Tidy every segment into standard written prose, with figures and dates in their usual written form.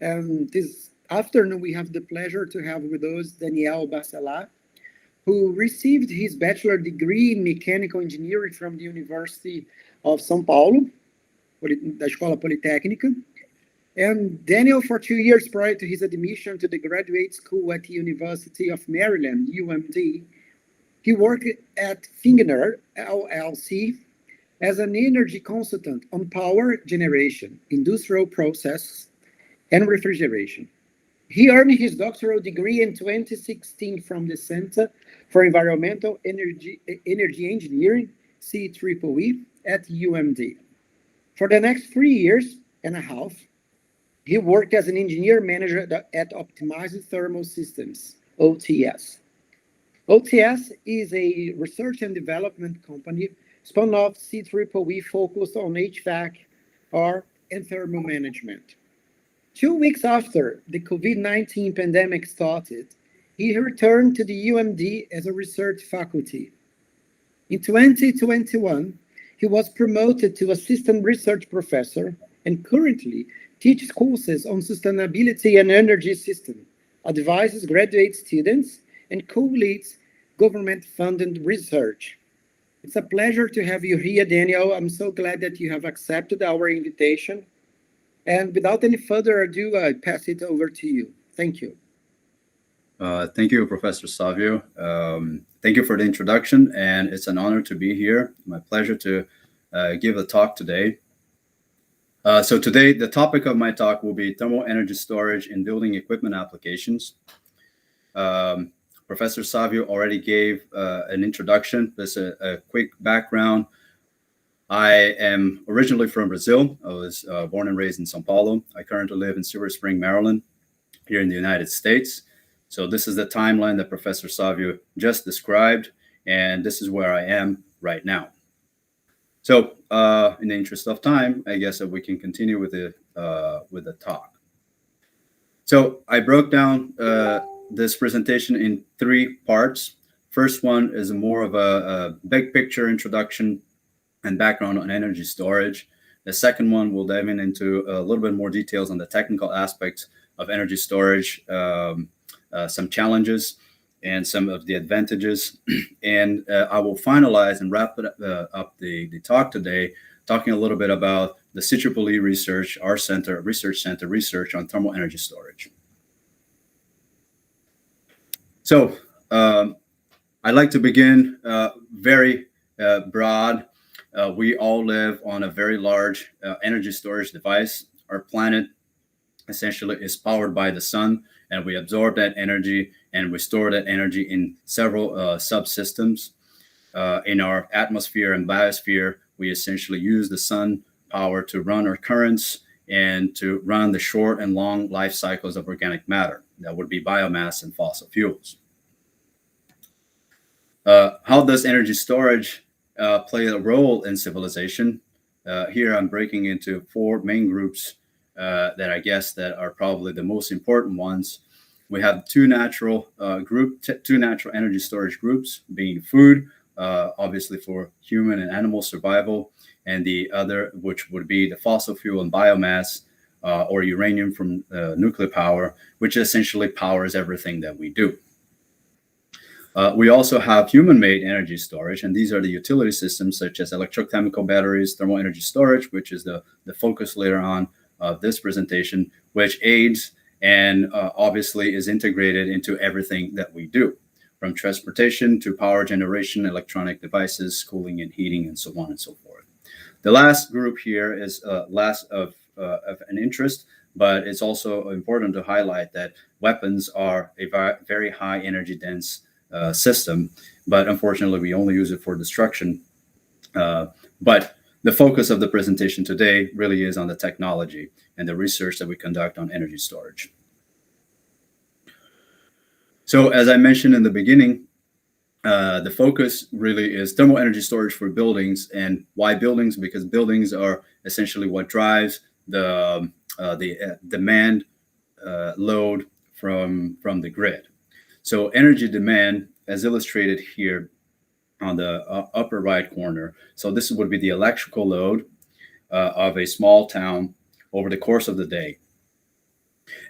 This afternoon, we have the pleasure to have with us Daniel Bacellar, who received his bachelor degree in mechanical engineering from the University of São Paulo, da Escola Politécnica. And Daniel, for 2 years prior to his admission to the graduate school at the University of Maryland, UMD, he worked at Fingner LLC as an energy consultant on power generation, industrial process, and refrigeration. He earned his doctoral degree in 2016 from the Center for Environmental Energy Engineering, CEEE, at UMD. For the next 3 years and a half, he worked as an engineer manager at Optimized Thermal Systems, OTS. OTS is a research and development company spun off CEEE focused on HVAC, and thermal management. 2 weeks after the COVID-19 pandemic started, he returned to the UMD as a research faculty. In 2021, he was promoted to assistant research professor and currently teaches courses on sustainability and energy system, advises graduate students, and co-leads government-funded research. It's a pleasure to have you here, Daniel. I'm so glad that you have accepted our invitation. And without any further ado, I pass it over to you. Thank you. Thank you, Professor Savio. Thank you for the introduction, and it's an honor to be here. My pleasure to give a talk today. So today, the topic of my talk will be thermal energy storage in building equipment applications. Professor Savio already gave an introduction. Just a quick background. I am originally from Brazil. I was born and raised in São Paulo. I currently live in Silver Spring, Maryland, here in the United States. So this is the timeline that Professor Savio just described, and this is where I am right now. So in the interest of time, I guess that we can continue with the talk. So I broke down this presentation in 3 parts. First one is more of a big picture introduction and background on energy storage. The second one will dive into a little bit more details on the technical aspects of energy storage, some challenges and some of the advantages. And I will finalize and wrap up the talk today, talking a little bit about the CEEE research, our center, research center research on thermal energy storage. So I'd like to begin very broad. We all live on a very large energy storage device. Our planet essentially is powered by the sun, and we absorb that energy and we store that energy in several subsystems. In our atmosphere and biosphere, we essentially use the sun power to run our currents and to run the short and long life cycles of organic matter. That would be biomass and fossil fuels. How does energy storage play a role in civilization? Here I'm breaking into 4 main groups that I guess that are probably the most important ones. We have two natural energy storage groups, being food, obviously for human and animal survival, and the other, which would be the fossil fuel and biomass, or uranium from nuclear power, which essentially powers everything that we do. We also have human-made energy storage, and these are the utility systems such as electrochemical batteries, thermal energy storage, which is the focus later on of this presentation, which aids and obviously is integrated into everything that we do, from transportation to power generation, electronic devices, cooling and heating, and so on and so forth. The last group here is less of an interest, but it's also important to highlight that weapons are a very high energy dense system, but unfortunately we only use it for destruction. But the focus of the presentation today really is on the technology and the research that we conduct on energy storage. So as I mentioned in the beginning, the focus really is thermal energy storage for buildings. And why buildings? Because buildings are essentially what drives the demand load from the grid. So energy demand, as illustrated here on the upper right corner. So this would be the electrical load of a small town over the course of the day.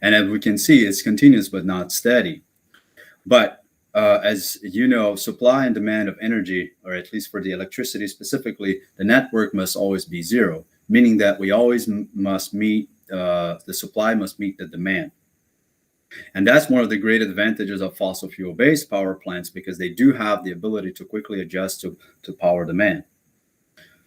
And as we can see, it's continuous but not steady. But as you know, supply and demand of energy, or at least for the electricity specifically, the network must always be zero, meaning that we always must meet, the supply must meet the demand. And that's one of the great advantages of fossil fuel based power plants, because they do have the ability to quickly adjust to power demand.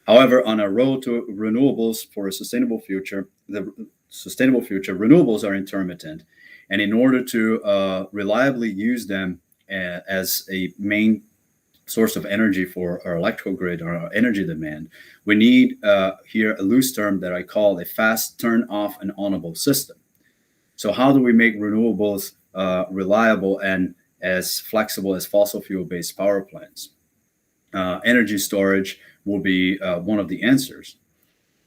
However, on a road to renewables for a sustainable future, renewables are intermittent. And in order to reliably use them as a main source of energy for our electrical grid or our energy demand, we need here a loose term that I call a fast turn off and onable system. So how do we make renewables reliable and as flexible as fossil fuel based power plants? Energy storage will be one of the answers.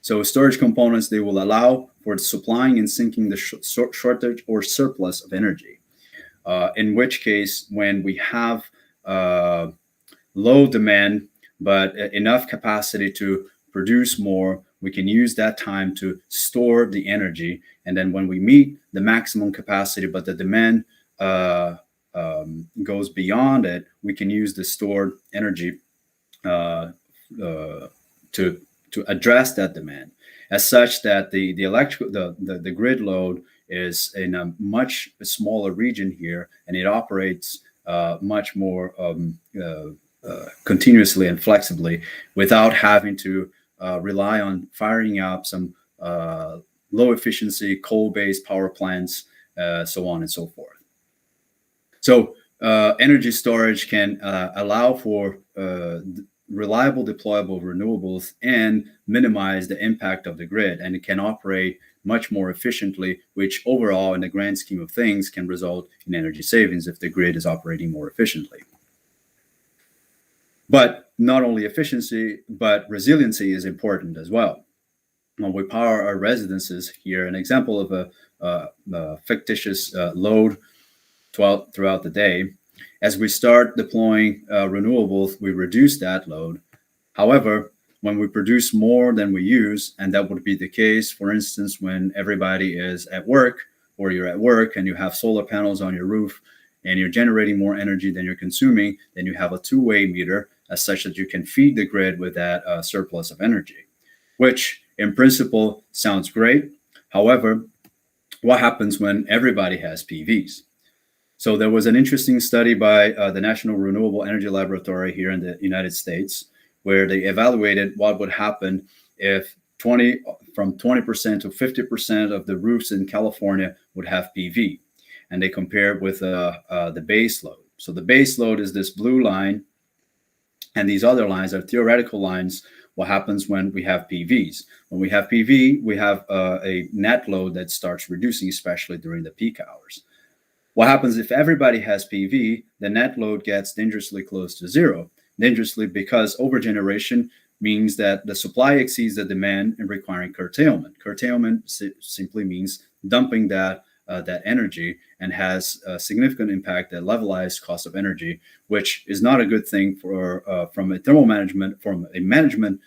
So storage components, they will allow for supplying and sinking the shortage or surplus of energy. In which case, when we have low demand but enough capacity to produce more, we can use that time to store the energy. And then when we meet the maximum capacity but the demand goes beyond it, we can use the stored energy to address that demand, as such that the grid load is in a much smaller region here, and it operates much more continuously and flexibly without having to rely on firing up some low efficiency coal-based power plants, so on and so forth. So energy storage can allow for reliable deployable renewables and minimize the impact of the grid, and it can operate much more efficiently, which overall in the grand scheme of things can result in energy savings if the grid is operating more efficiently. But not only efficiency, but resiliency is important as well. When we power our residences here, an example of a fictitious load throughout the day. As we start deploying renewables, we reduce that load. However, when we produce more than we use, and that would be the case, for instance, when everybody is at work, or you're at work and you have solar panels on your roof and you're generating more energy than you're consuming, then you have a two-way meter as such that you can feed the grid with that surplus of energy, which in principle sounds great. However, what happens when everybody has PVs? So there was an interesting study by the National Renewable Energy Laboratory here in the United States, where they evaluated what would happen if from 20% to 50% of the roofs in California would have PV. And they compared with the base load. So the base load is this blue line, and these other lines are theoretical lines. What happens when we have PVs? When we have PV, we have a net load that starts reducing, especially during the peak hours. What happens if everybody has PV? The net load gets dangerously close to zero. Dangerously because overgeneration means that the supply exceeds the demand and requiring curtailment. Curtailment simply means dumping that energy, and has a significant impact at levelized cost of energy, which is not a good thing for from a thermal management, from a management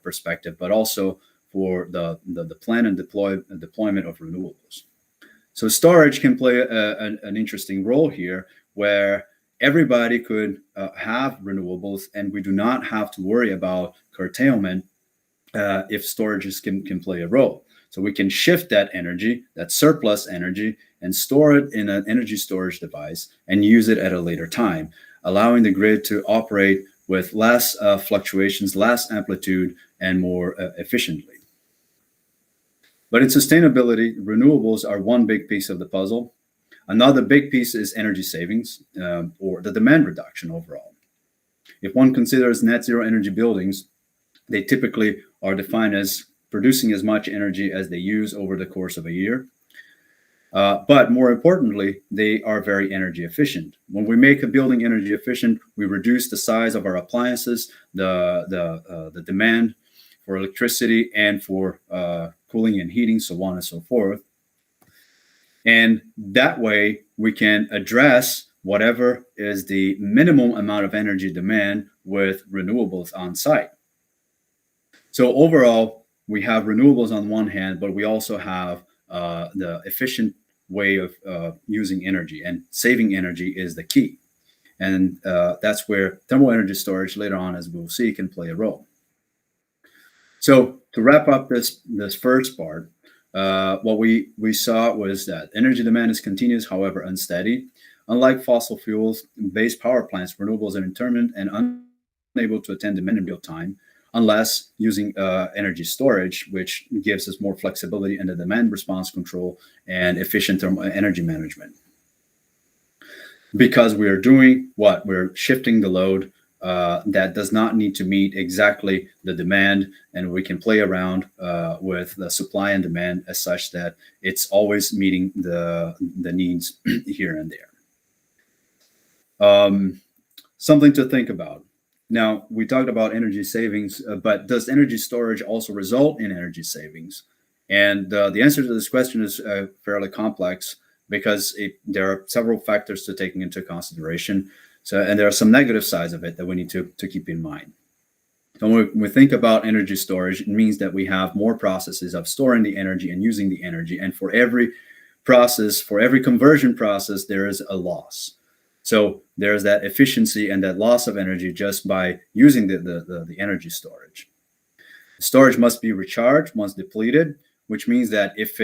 perspective, but also for the plan and deployment of renewables. So storage can play an interesting role here, where everybody could have renewables, and we do not have to worry about curtailment if storages can play a role. So we can shift that energy, that surplus energy, and store it in an energy storage device and use it at a later time, allowing the grid to operate with less fluctuations, less amplitude, and more efficiently. But in sustainability, renewables are one big piece of the puzzle. Another big piece is energy savings, or the demand reduction overall. If one considers net zero energy buildings, they typically are defined as producing as much energy as they use over the course of a year. But more importantly, they are very energy efficient. When we make a building energy efficient, we reduce the size of our appliances, the demand for electricity and for cooling and heating, so on and so forth. And that way we can address whatever is the minimum amount of energy demand with renewables on site. So overall, we have renewables on one hand, but we also have the efficient way of using energy, and saving energy is the key. And that's where thermal energy storage later on, as we'll see, can play a role. So to wrap up this first part, what we saw was that energy demand is continuous, however unsteady. Unlike fossil fuels-based power plants, renewables are intermittent and unable to attend demand in real time, unless using energy storage, which gives us more flexibility in the demand response control and efficient thermal energy management. Because we are doing what? We're shifting the load that does not need to meet exactly the demand, and we can play around with the supply and demand as such that it's always meeting the needs here and there. Something to think about. Now, we talked about energy savings, but does energy storage also result in energy savings? And the answer to this question is fairly complex, because there are several factors to taking into consideration. And there are some negative sides of it that we need to keep in mind. So when we think about energy storage, it means that we have more processes of storing the energy and using the energy. And for every process, for every conversion process, there is a loss. So there's that efficiency and that loss of energy just by using the energy storage. Storage must be recharged once depleted, which means that if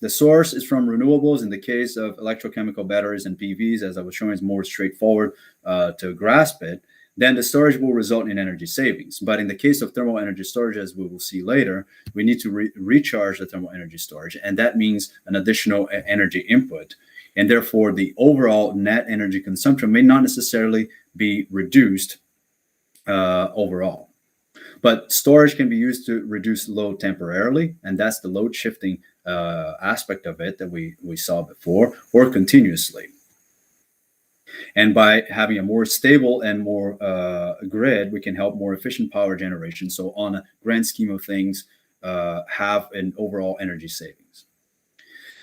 the source is from renewables, in the case of electrochemical batteries and PVs, as I was showing, is more straightforward to grasp it, then the storage will result in energy savings. But in the case of thermal energy storage, as we will see later, we need to recharge the thermal energy storage, and that means an additional energy input. And therefore, the overall net energy consumption may not necessarily be reduced overall. But storage can be used to reduce load temporarily, and that's the load shifting aspect of it that we saw before, or continuously. And by having a more stable and more grid, we can help more efficient power generation. So on a grand scheme of things, have an overall energy savings.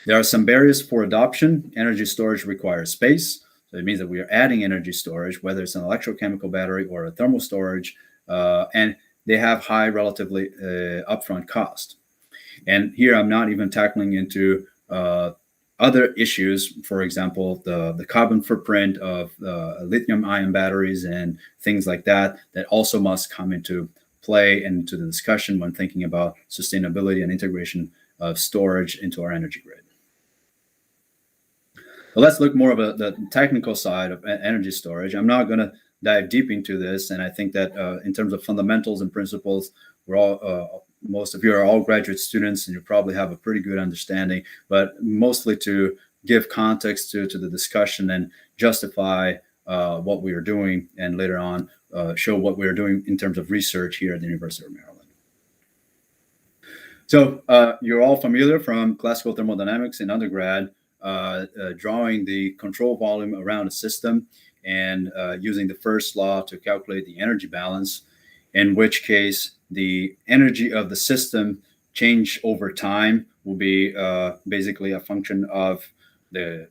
There are some barriers for adoption. Energy storage requires space. So it means that we are adding energy storage, whether it's an electrochemical battery or a thermal storage, and they have high relatively upfront cost. And here I'm not even tackling into other issues, for example, the carbon footprint of lithium-ion batteries and things like that, that also must come into play and into the discussion when thinking about sustainability and integration of storage into our energy grid. So let's look more of the technical side of energy storage. I'm not going to dive deep into this, and I think that in terms of fundamentals and principles, we're all most of you are all graduate students, and you probably have a pretty good understanding, but mostly to give context to the discussion and justify what we are doing, and later on show what we are doing in terms of research here at the University of Maryland. So you're all familiar from classical thermodynamics in undergrad, drawing the control volume around a system and using the first law to calculate the energy balance, in which case the energy of the system change over time will be basically a function of the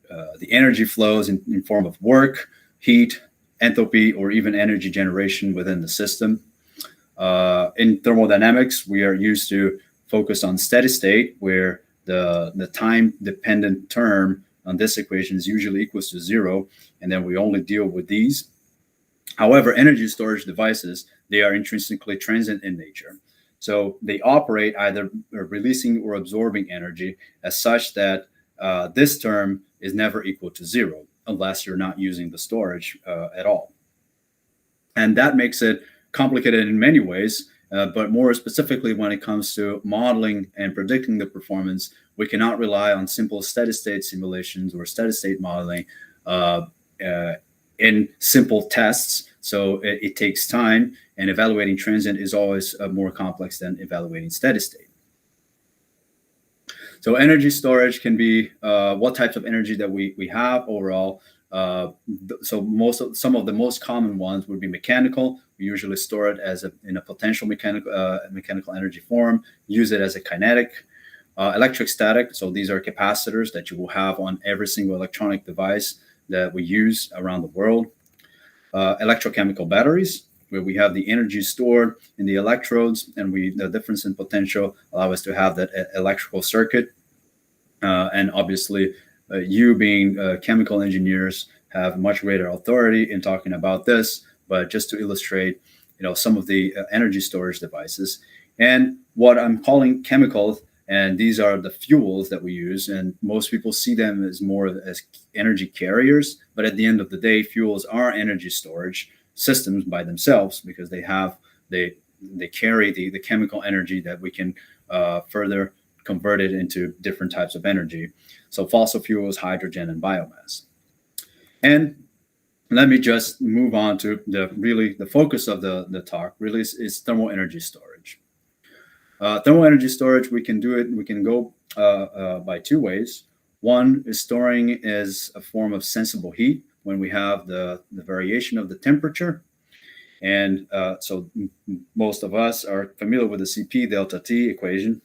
energy flows in form of work, heat, enthalpy, or even energy generation within the system. In thermodynamics, we are used to focus on steady state, where the time-dependent term on this equation is usually equals to 0, and then we only deal with these. However, energy storage devices, they are intrinsically transient in nature. So they operate either releasing or absorbing energy, as such that this term is never equal to 0, unless you're not using the storage at all. And that makes it complicated in many ways, but more specifically when it comes to modeling and predicting the performance, we cannot rely on simple steady-state simulations or steady-state modeling in simple tests. So it takes time, and evaluating transient is always more complex than evaluating steady state. So energy storage can be what types of energy that we have overall. So some of the most common ones would be mechanical. We usually store it in a potential mechanical energy form, use it as a kinetic. Electrostatic, so these are capacitors that you will have on every single electronic device that we use around the world. Electrochemical batteries, where we have the energy stored in the electrodes, and the difference in potential allow us to have that electrical circuit. And obviously, you being chemical engineers have much greater authority in talking about this, but just to illustrate, some of the energy storage devices. And what I'm calling chemicals, and these are the fuels that we use, and most people see them as more as energy carriers, but at the end of the day, fuels are energy storage systems by themselves, because they carry the chemical energy that we can further convert it into different types of energy. So fossil fuels, hydrogen, and biomass. And let me just move on to the focus of the talk really is thermal energy storage. Thermal energy storage, we can go by two ways. One is storing as a form of sensible heat when we have the variation of the temperature. And so most of us are familiar with the Cp delta T equation,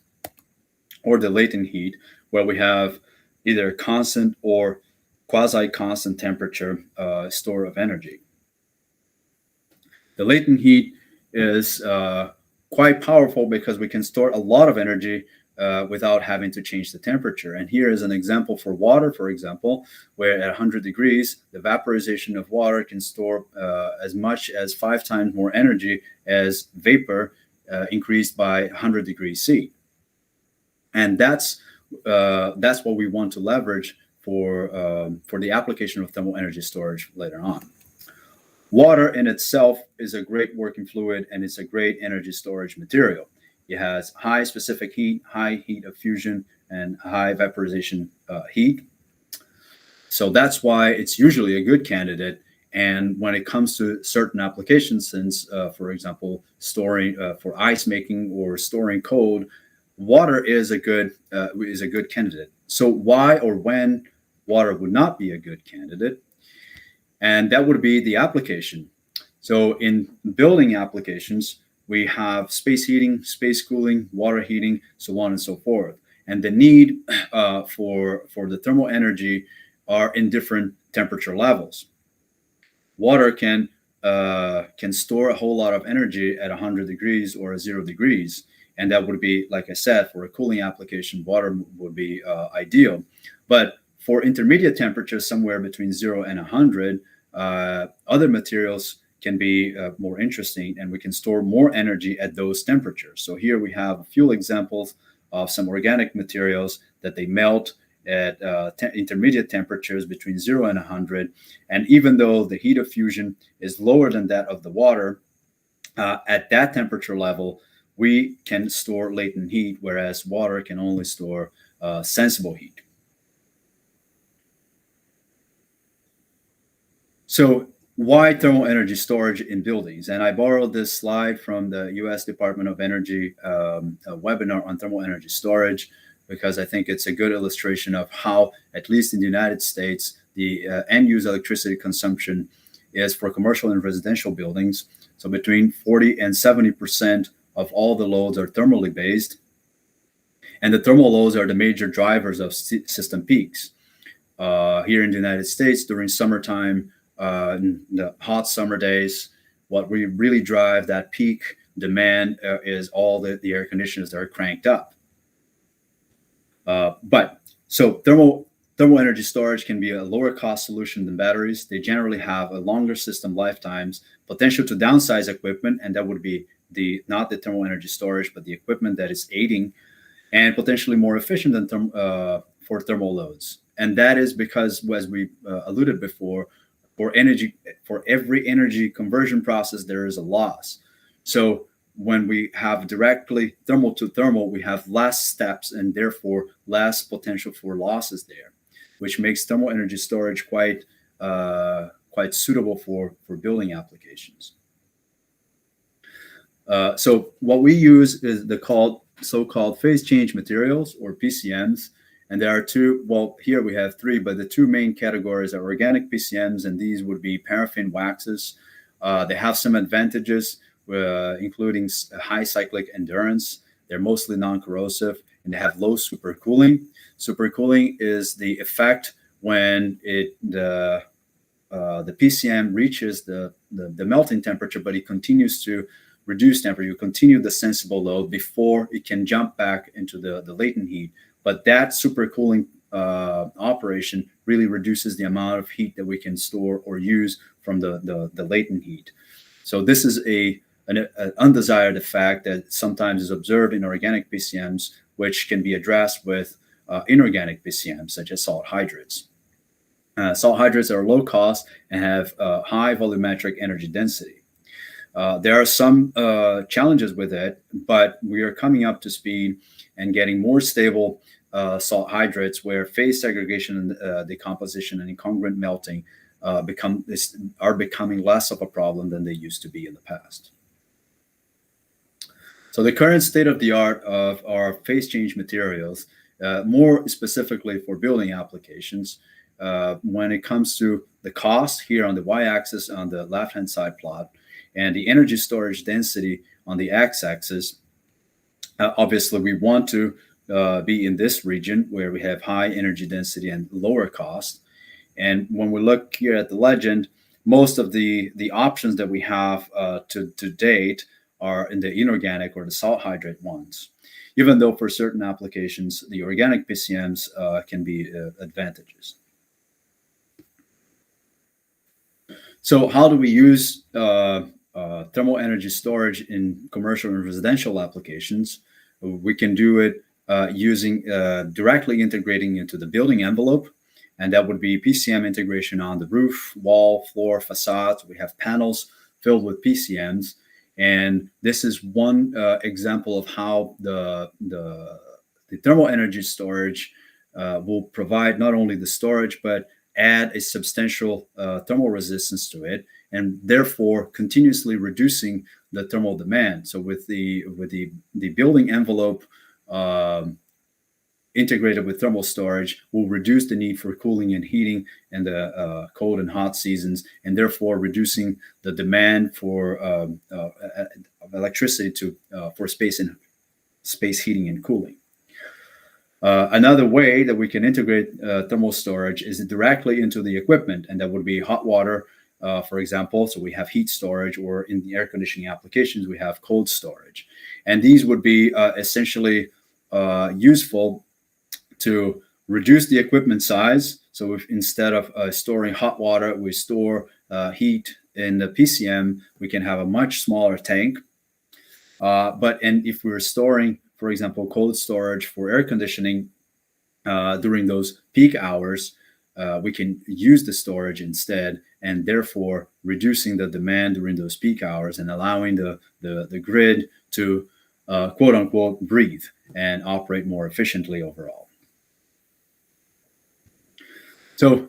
or the latent heat, where we have either constant or quasi-constant temperature store of energy. The latent heat is quite powerful because we can store a lot of energy without having to change the temperature. And here is an example for water, for example, where at 100 degrees, the vaporization of water can store as much as 5 times more energy as vapor increased by 100 degrees C. And that's what we want to leverage for the application of thermal energy storage later on. Water in itself is a great working fluid, and it's a great energy storage material. It has high specific heat, high heat of fusion, and high vaporization heat. So that's why it's usually a good candidate. And when it comes to certain applications, since, for example, storing for ice making or storing cold, water is a good candidate. So why or when water would not be a good candidate? And that would be the application. So in building applications, we have space heating, space cooling, water heating, so on and so forth. And the need for the thermal energy are in different temperature levels. Water can store a whole lot of energy at 100 degrees or 0 degrees. And that would be, like I said, for a cooling application, water would be ideal. But for intermediate temperatures, somewhere between 0 and 100, other materials can be more interesting, and we can store more energy at those temperatures. So here we have a few examples of some organic materials that they melt at intermediate temperatures between 0 and 100. And even though the heat of fusion is lower than that of the water, at that temperature level, we can store latent heat, whereas water can only store sensible heat. So why thermal energy storage in buildings? And I borrowed this slide from the U.S. Department of Energy webinar on thermal energy storage, because I think it's a good illustration of how, at least in the United States, the end-use electricity consumption is for commercial and residential buildings. So between 40 and 70% of all the loads are thermally based. And the thermal loads are the major drivers of system peaks. Here in the United States, during summertime, in the hot summer days, what we really drive that peak demand is all the air conditioners that are cranked up. But so thermal energy storage can be a lower cost solution than batteries. They generally have a longer system lifetimes, potential to downsize equipment, and that would be not the thermal energy storage, but the equipment that is aiding, and potentially more efficient than for thermal loads. And that is because, as we alluded before, for every energy conversion process, there is a loss. So when we have directly thermal to thermal, we have less steps and therefore less potential for losses there, which makes thermal energy storage quite suitable for building applications. So what we use is the so-called phase change materials, or PCMs. And there are two, well, here we have three, but the two main categories are organic PCMs, and these would be paraffin waxes. They have some advantages, including high cyclic endurance. They're mostly non-corrosive, and they have low supercooling. Supercooling is the effect when the PCM reaches the melting temperature, but it continues to reduce temperature. You continue the sensible load before it can jump back into the latent heat. But that supercooling operation really reduces the amount of heat that we can store or use from the latent heat. So this is an undesired effect that sometimes is observed in organic PCMs, which can be addressed with inorganic PCMs, such as salt hydrates. Salt hydrates are low cost and have high volumetric energy density. There are some challenges with it, but we are coming up to speed and getting more stable salt hydrates where phase segregation and decomposition and incongruent melting are becoming less of a problem than they used to be in the past. So the current state of the art of our phase change materials, more specifically for building applications, when it comes to the cost here on the y-axis on the left-hand side plot, and the energy storage density on the x-axis, obviously we want to be in this region where we have high energy density and lower cost. And when we look here at the legend, most of the options that we have to date are in the inorganic or the salt hydrate ones, even though for certain applications, the organic PCMs can be advantageous. So how do we use thermal energy storage in commercial and residential applications? We can do it using directly integrating into the building envelope, and that would be PCM integration on the roof, wall, floor, facades. We have panels filled with PCMs, and this is one example of how the thermal energy storage will provide not only the storage, but add a substantial thermal resistance to it, and therefore continuously reducing the thermal demand. So with the building envelope integrated with thermal storage, will reduce the need for cooling and heating in the cold and hot seasons, and therefore reducing the demand for electricity for space heating and cooling. Another way that we can integrate thermal storage is directly into the equipment, and that would be hot water, for example. So we have heat storage, or in the air conditioning applications, we have cold storage. And these would be essentially useful to reduce the equipment size. So if instead of storing hot water, we store heat in the PCM, we can have a much smaller tank. And if we're storing, for example, cold storage for air conditioning during those peak hours, we can use the storage instead, and therefore reducing the demand during those peak hours and allowing the grid to quote unquote breathe and operate more efficiently overall. So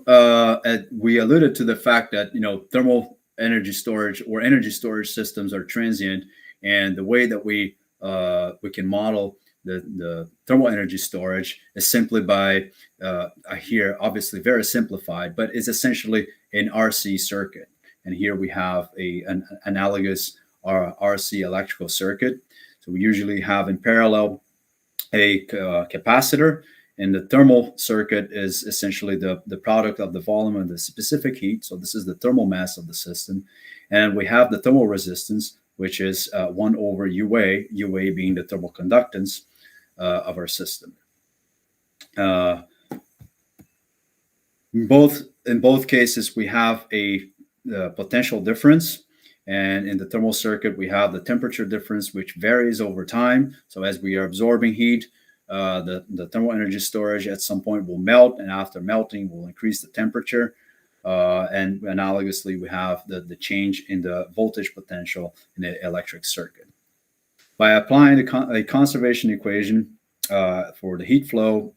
we alluded to the fact that thermal energy storage or energy storage systems are transient, and the way that we can model the thermal energy storage is simply by here, obviously very simplified, but it's essentially an RC circuit. And here we have an analogous RC electrical circuit. So we usually have in parallel a capacitor, and the thermal circuit is essentially the product of the volume and the specific heat. So this is the thermal mass of the system. And we have the thermal resistance, which is 1 over UA, UA being the thermal conductance of our system. In both cases, we have a potential difference. And in the thermal circuit, we have the temperature difference, which varies over time. So as we are absorbing heat, the thermal energy storage at some point will melt, and after melting will increase the temperature. And analogously, we have the change in the voltage potential in the electric circuit. By applying a conservation equation for the heat flow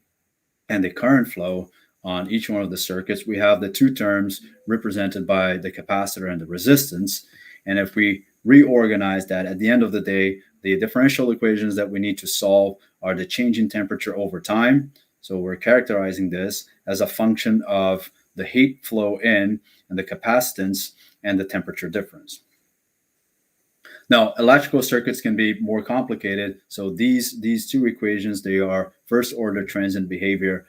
and the current flow on each one of the circuits, we have the two terms represented by the capacitor and the resistance. And if we reorganize that, at the end of the day, the differential equations that we need to solve are the change in temperature over time. So we're characterizing this as a function of the heat flow in and the capacitance and the temperature difference. Now, electrical circuits can be more complicated. So these two equations, they are first order transient behavior,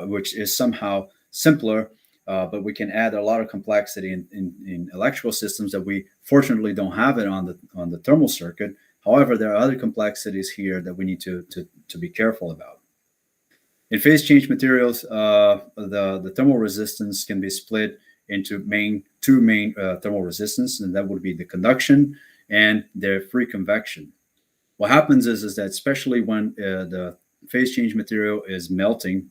which is somehow simpler, but we can add a lot of complexity in electrical systems that we fortunately don't have it on the thermal circuit. However, there are other complexities here that we need to be careful about. In phase change materials, the thermal resistance can be split into two main thermal resistance, and that would be the conduction and the free convection. What happens is that especially when the phase change material is melting,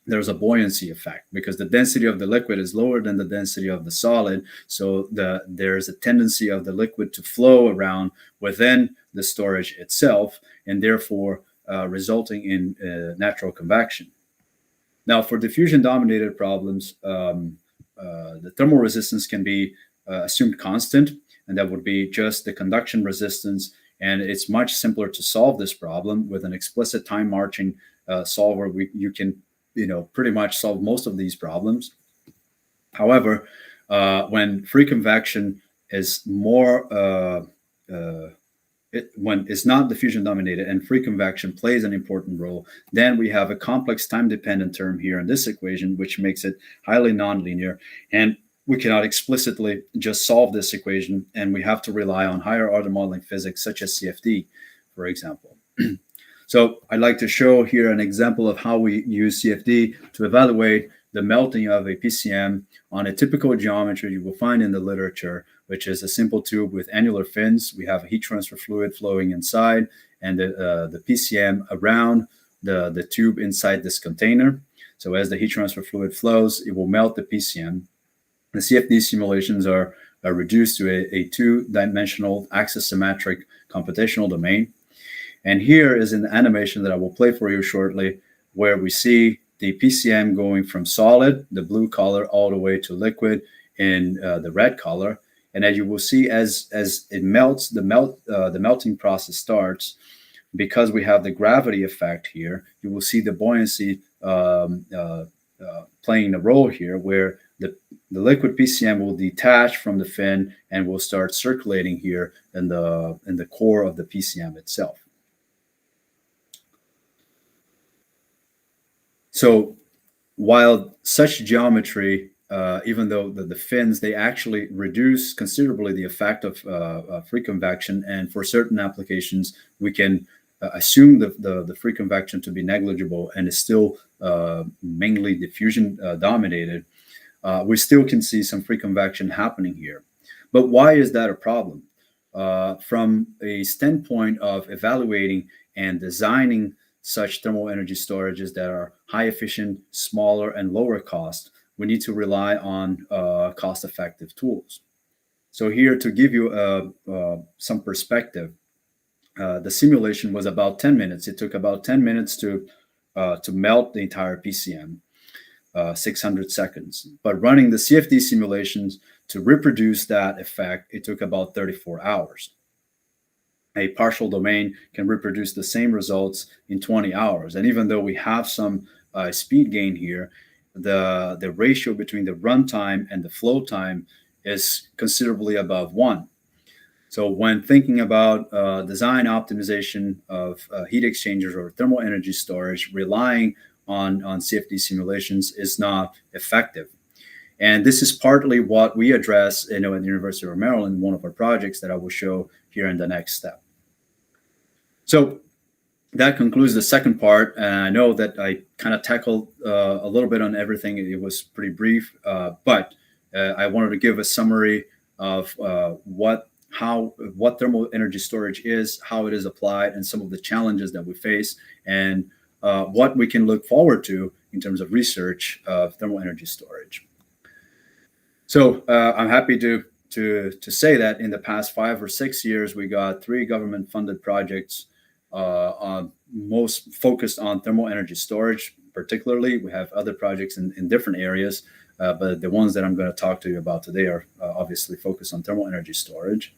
there's a buoyancy effect because the density of the liquid is lower than the density of the solid. So there's a tendency of the liquid to flow around within the storage itself, and therefore resulting in natural convection. Now, for diffusion-dominated problems, the thermal resistance can be assumed constant, and that would be just the conduction resistance. And it's much simpler to solve this problem with an explicit time-marching solver. You can, pretty much solve most of these problems. However, when free convection is more when it's not diffusion dominated and free convection plays an important role, then we have a complex time-dependent term here in this equation, which makes it highly nonlinear. And we cannot explicitly just solve this equation, and we have to rely on higher order modeling physics, such as CFD, for example. So I'd like to show here an example of how we use CFD to evaluate the melting of a PCM on a typical geometry you will find in the literature, which is a simple tube with annular fins. We have a heat transfer fluid flowing inside, and the PCM around the tube inside this container. So as the heat transfer fluid flows, it will melt the PCM. The CFD simulations are reduced to a two-dimensional axisymmetric computational domain. And here is an animation that I will play for you shortly, where we see the PCM going from solid, the blue color, all the way to liquid in the red color. And as you will see, as it melts, the melting process starts. Because we have the gravity effect here, you will see the buoyancy playing a role here, where the liquid PCM will detach from the fin and will start circulating here in the core of the PCM itself. So while such geometry, even though the fins, they actually reduce considerably the effect of free convection, and for certain applications, we can assume the free convection to be negligible and is still mainly diffusion dominated, we still can see some free convection happening here. But why is that a problem? From a standpoint of evaluating and designing such thermal energy storages that are high efficient, smaller, and lower cost, we need to rely on cost-effective tools. So here, to give you some perspective, the simulation was about 10 minutes. It took about 10 minutes to melt the entire PCM, 600 seconds. But running the CFD simulations to reproduce that effect, it took about 34 hours. A partial domain can reproduce the same results in 20 hours. And even though we have some speed gain here, the ratio between the runtime and the flow time is considerably above 1. So when thinking about design optimization of heat exchangers or thermal energy storage, relying on CFD simulations is not effective. And this is partly what we address at the University of Maryland, one of our projects that I will show here in the next step. So that concludes the second part. And I know that I kind of tackled a little bit on everything. It was pretty brief, but I wanted to give a summary of what thermal energy storage is, how it is applied, and some of the challenges that we face, and what we can look forward to in terms of research of thermal energy storage. So I'm happy to say that in the past 5 or 6 years, we got 3 government-funded projects most focused on thermal energy storage. Particularly, we have other projects in different areas, but the ones that I'm going to talk to you about today are obviously focused on thermal energy storage.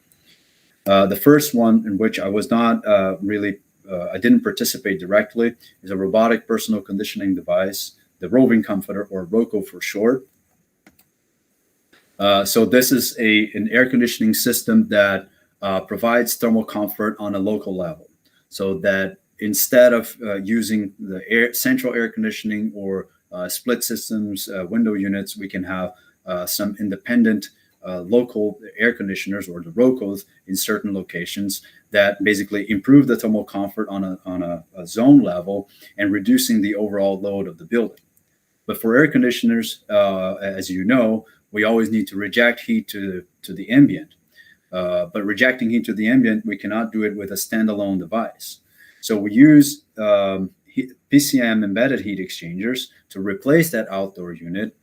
The first one, in which I was not I didn't participate directly, is a robotic personal conditioning device, the roving comforter, or ROCO for short. So this is an air conditioning system that provides thermal comfort on a local level, so that instead of using the central air conditioning or split systems, window units, we can have some independent local air conditioners or the ROCOs in certain locations that basically improve the thermal comfort on a zone level and reducing the overall load of the building. But for air conditioners, as you know, we always need to reject heat to the ambient. But rejecting heat to the ambient, we cannot do it with a standalone device. So we use PCM embedded heat exchangers to replace that outdoor unit,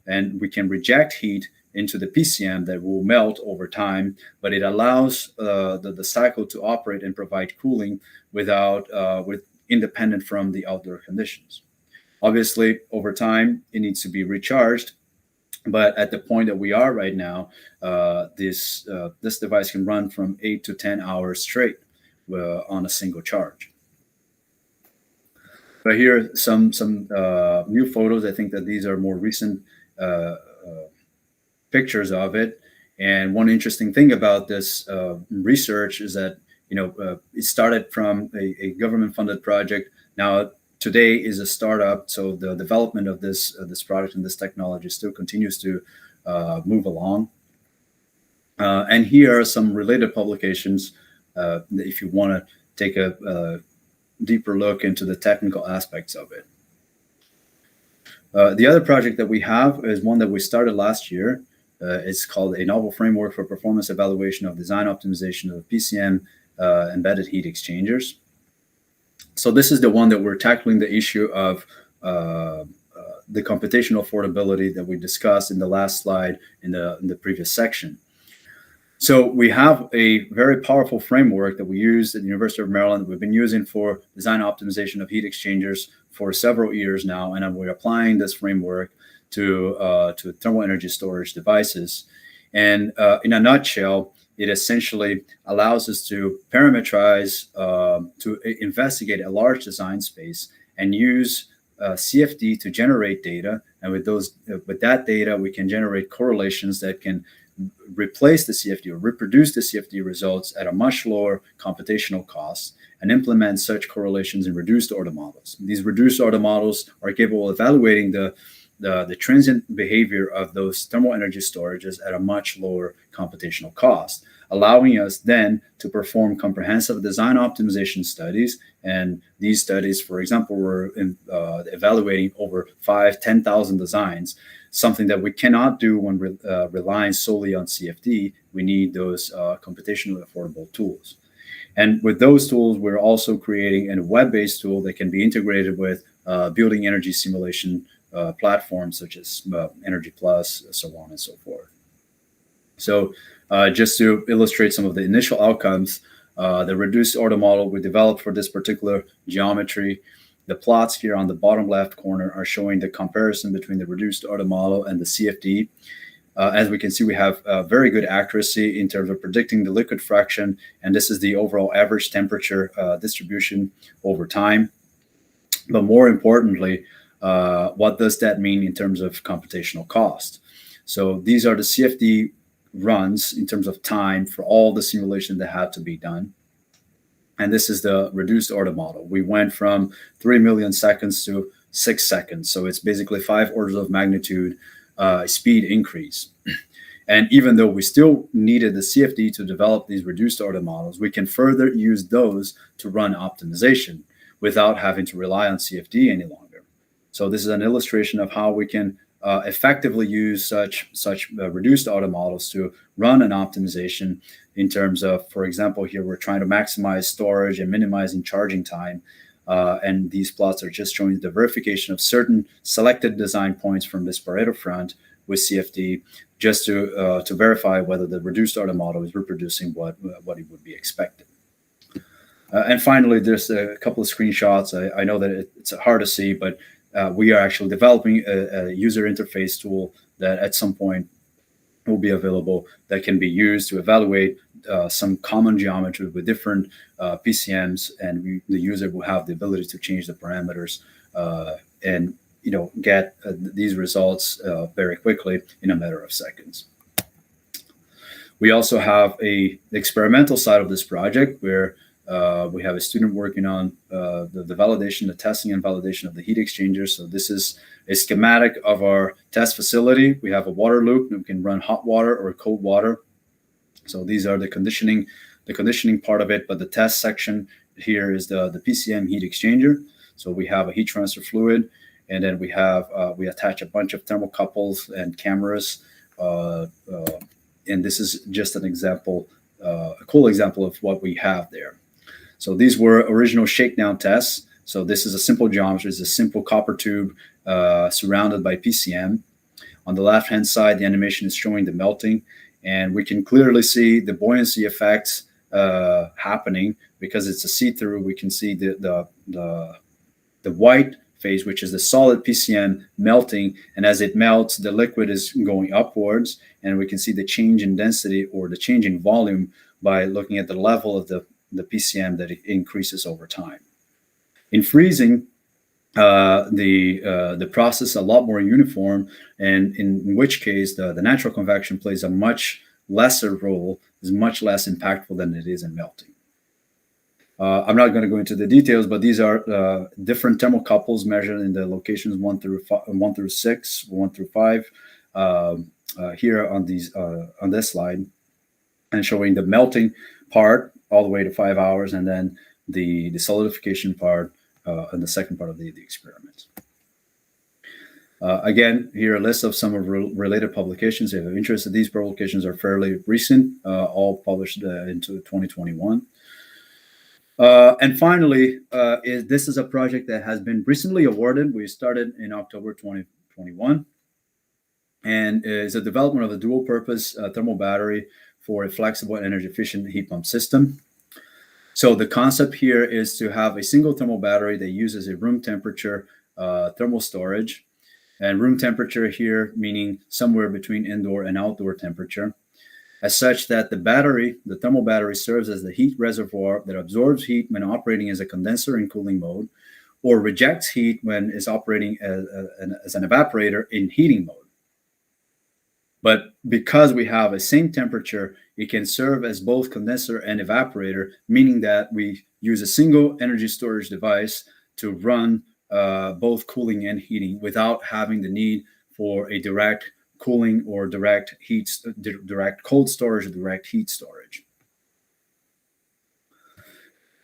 and we can reject heat into the PCM that will melt over time, but it allows the cycle to operate and provide cooling with independent from the outdoor conditions. Obviously, over time, it needs to be recharged, but at the point that we are right now, this device can run from 8 to 10 hours straight on a single charge. But here are some new photos. I think that these are more recent pictures of it. And one interesting thing about this research is that it started from a government-funded project. Now today is a startup, so the development of this product and this technology still continues to move along. And here are some related publications if you want to take a deeper look into the technical aspects of it. The other project that we have is one that we started last year. It's called a novel framework for performance evaluation of design optimization of PCM embedded heat exchangers. So this is the one that we're tackling the issue of the computational affordability that we discussed in the last slide in the previous section. So we have a very powerful framework that we use at the University of Maryland. We've been using for design optimization of heat exchangers for several years now, and we're applying this framework to thermal energy storage devices. And in a nutshell, it essentially allows us to parameterize, to investigate a large design space and use CFD to generate data. And with that data, we can generate correlations that can replace the CFD or reproduce the CFD results at a much lower computational cost and implement such correlations in reduced order models. These reduced order models are capable of evaluating the transient behavior of those thermal energy storages at a much lower computational cost, allowing us then to perform comprehensive design optimization studies. And these studies, for example, were evaluating over 10,000 designs, something that we cannot do when relying solely on CFD. We need those computationally affordable tools. And with those tools, we're also creating a web-based tool that can be integrated with building energy simulation platforms such as Energy Plus, so on and so forth. So just to illustrate some of the initial outcomes, the reduced order model we developed for this particular geometry. The plots here on the bottom left corner are showing the comparison between the reduced order model and the CFD. As we can see, we have very good accuracy in terms of predicting the liquid fraction, and this is the overall average temperature distribution over time. But more importantly, what does that mean in terms of computational cost? So these are the CFD runs in terms of time for all the simulation that had to be done. And this is the reduced order model. We went from 3 million seconds to 6 seconds. So it's basically 5 orders of magnitude speed increase. And even though we still needed the CFD to develop these reduced order models, we can further use those to run optimization without having to rely on CFD any longer. So this is an illustration of how we can effectively use such reduced order models to run an optimization in terms of, for example, here we're trying to maximize storage and minimizing charging time. And these plots are just showing the verification of certain selected design points from this Pareto front with CFD, just to verify whether the reduced order model is reproducing what it would be expected. And finally, there's a couple of screenshots. I know that it's hard to see, but we are actually developing a user interface tool that at some point will be available that can be used to evaluate some common geometry with different PCMs, and the user will have the ability to change the parameters and get these results very quickly in a matter of seconds. We also have the experimental side of this project where We have a student working on the validation, the testing and validation of the heat exchanger. So this is a schematic of our test facility. We have a water loop, and we can run hot water or cold water. So these are the conditioning part of it. But the test section here is the PCM heat exchanger. So we have a heat transfer fluid, and then we attach a bunch of thermocouples and cameras. And this is just an example, a cool example of what we have there. So these were original shakedown tests. So this is a simple geometry. It's a simple copper tube surrounded by PCM. On the left-hand side, the animation is showing the melting, and we can clearly see the buoyancy effects happening because it's a see-through. We can see the white phase, which is the solid PCM, melting, and as it melts, the liquid is going upwards, and we can see the change in density or the change in volume by looking at the level of the PCM that it increases over time. In freezing, the process is a lot more uniform, and in which case the natural convection plays a much lesser role, is much less impactful than it is in melting. I'm not going to go into the details, but these are different thermocouples measured in the locations 1 through 6, 1 through 5 here on this slide, and showing the melting part all the way to 5 hours, and then the solidification part in the second part of the experiment. Again, here a list of some of related publications. If you're interested, these publications are fairly recent, all published into 2021. And finally, this is a project that has been recently awarded. We started in October 2021, and is a development of a dual-purpose thermal battery for a flexible and energy-efficient heat pump system. So the concept here is to have a single thermal battery that uses a room temperature thermal storage, and room temperature here meaning somewhere between indoor and outdoor temperature, as such that the thermal battery serves as the heat reservoir that absorbs heat when operating as a condenser in cooling mode, or rejects heat when it's operating as an evaporator in heating mode. But because we have a same temperature, it can serve as both condenser and evaporator, meaning that we use a single energy storage device to run both cooling and heating without having the need for a direct cooling or direct cold storage or direct heat storage.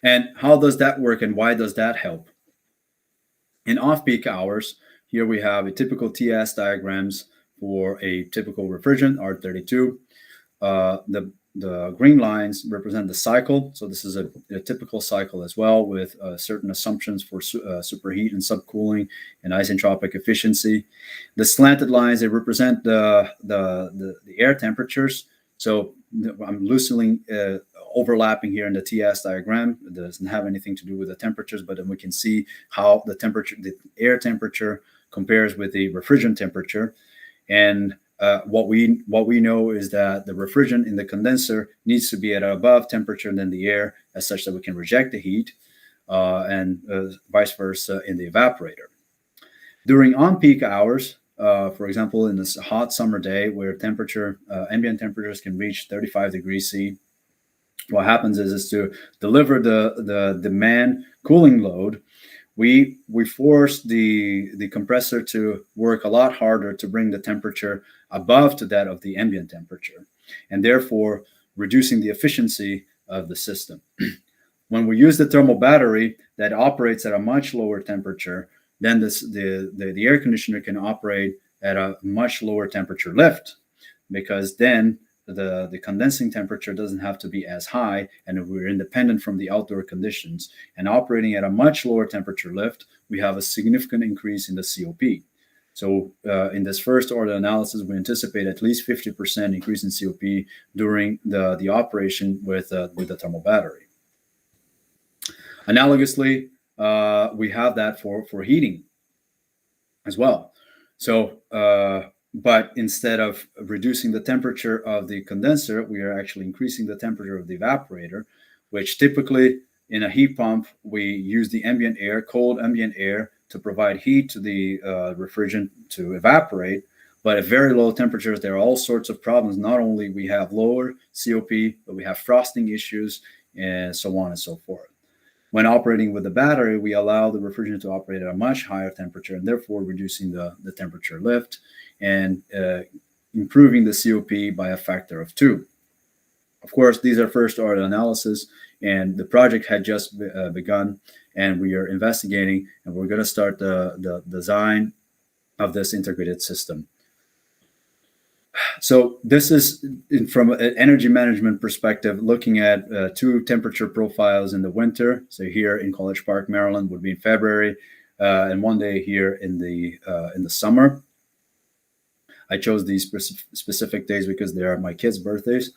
And how does that work, and why does that help? In off-peak hours, here we have a typical TS diagrams for a typical refrigerant, R32. The green lines represent the cycle. So this is a typical cycle as well, with certain assumptions for superheat and subcooling and isentropic efficiency. The slanted lines, they represent the air temperatures. So I'm loosely overlapping here in the TS diagram. It doesn't have anything to do with the temperatures, but then we can see how the air temperature compares with the refrigerant temperature. And what we know is that the refrigerant in the condenser needs to be at above temperature than the air, as such that we can reject the heat, and vice versa in the evaporator. During on-peak hours, for example, in this hot summer day where ambient temperatures can reach 35 degrees C, what happens is to deliver the demand cooling load, we force the compressor to work a lot harder to bring the temperature above to that of the ambient temperature, and therefore reducing the efficiency of the system. When we use the thermal battery that operates at a much lower temperature, then the air conditioner can operate at a much lower temperature lift, because then the condensing temperature doesn't have to be as high, and we're independent from the outdoor conditions. And operating at a much lower temperature lift, we have a significant increase in the COP. So in this first order analysis, we anticipate at least 50% increase in COP during the operation with the thermal battery. Analogously, we have that for heating as well. So, but instead of reducing the temperature of the condenser, we are actually increasing the temperature of the evaporator, which typically in a heat pump, we use the ambient air, cold ambient air, to provide heat to the refrigerant to evaporate. But at very low temperatures, there are all sorts of problems. Not only we have lower COP, but we have frosting issues and so on and so forth. When operating with the battery, we allow the refrigerant to operate at a much higher temperature and therefore reducing the temperature lift and improving the COP by a factor of 2. Of course, these are first order analysis, and the project had just begun, and we are investigating, and we're going to start the design of this integrated system. So this is from an energy management perspective, looking at 2 temperature profiles in the winter. So here in College Park, Maryland, would be in February, and 1 day here in the summer. I chose these specific days because they are my kids' birthdays.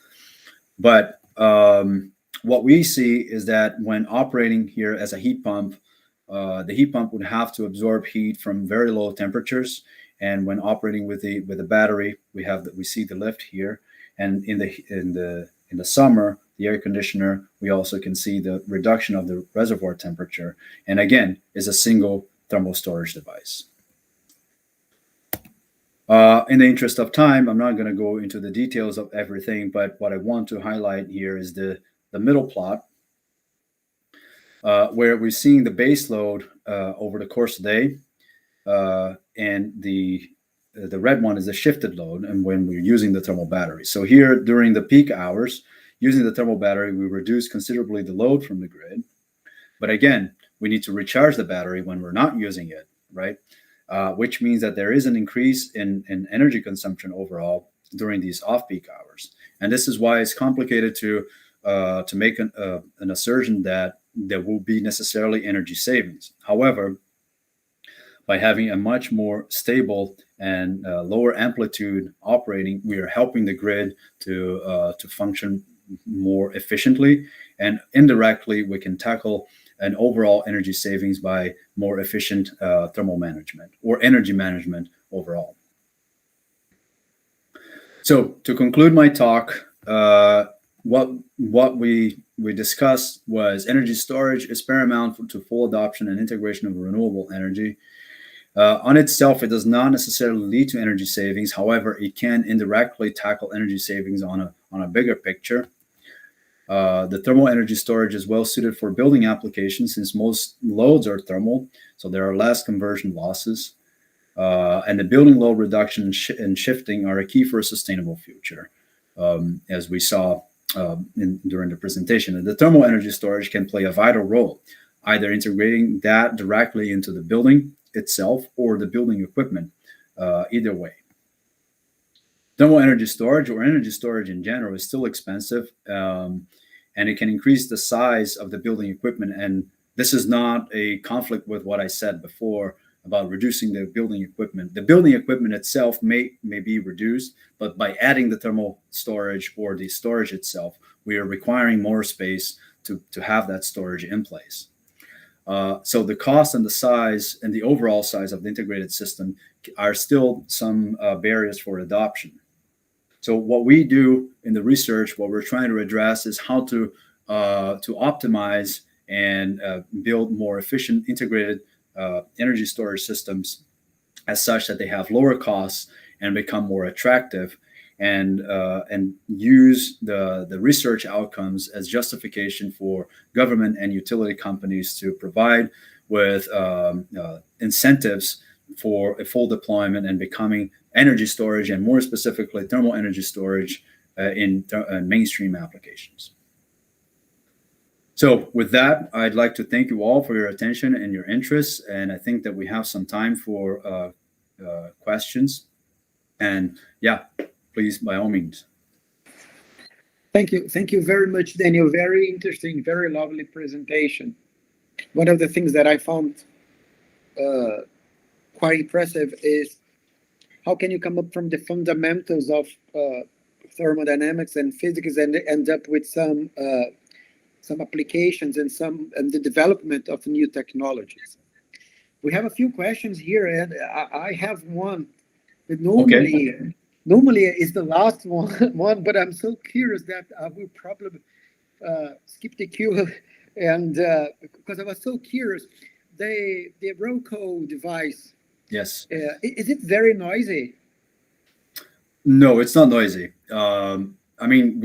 But what we see is that when operating here as a heat pump, the heat pump would have to absorb heat from very low temperatures. And when operating with the battery, we see the lift here. And in the summer, the air conditioner, we also can see the reduction of the reservoir temperature. And again, is a single thermal storage device. In the interest of time, I'm not going to go into the details of everything, but what I want to highlight here is the middle plot, where we're seeing the base load over the course of the day, and the red one is the shifted load, and when we're using the thermal battery. So here, during the peak hours, using the thermal battery, we reduce considerably the load from the grid. But again, we need to recharge the battery when we're not using it, right? Which means that there is an increase in energy consumption overall during these off-peak hours. And this is why it's complicated to make an assertion that there will be necessarily energy savings. However, by having a much more stable and lower amplitude operating, we are helping the grid to function more efficiently, and indirectly we can tackle an overall energy savings by more efficient thermal management or energy management overall. So to conclude my talk, what we discussed was energy storage is paramount to full adoption and integration of renewable energy. On itself, it does not necessarily lead to energy savings. However, it can indirectly tackle energy savings on a bigger picture. The thermal energy storage is well suited for building applications since most loads are thermal, so there are less conversion losses. And the building load reduction and shifting are a key for a sustainable future, as we saw during the presentation. And the thermal energy storage can play a vital role, either integrating that directly into the building itself or the building equipment, either way. Thermal energy storage or energy storage in general is still expensive, and it can increase the size of the building equipment. And this is not a conflict with what I said before about reducing the building equipment. The building equipment itself may be reduced, but by adding the thermal storage or the storage itself, we are requiring more space to have that storage in place. So the cost and the size and the overall size of the integrated system are still some barriers for adoption. So what we do in the research, what we're trying to address is how to optimize and build more efficient integrated energy storage systems as such that they have lower costs and become more attractive, and use the research outcomes as justification for government and utility companies to provide with incentives for a full deployment and becoming energy storage, and more specifically thermal energy storage in mainstream applications. So with that, I'd like to thank you all for your attention and your interest, and I think that we have some time for questions. And yeah, please, by all means. Thank you very much, Daniel. Very interesting, very lovely presentation. One of the things that I found quite impressive is how can you come up from the fundamentals of thermodynamics and physics and end up with some applications and the development of new technologies. We have a few questions here, and I have one that normally is the last one, but I'm so curious that I will probably skip the queue, and because I was so curious, the Roku device. Yes. Is it very noisy? No, it's not noisy. I mean,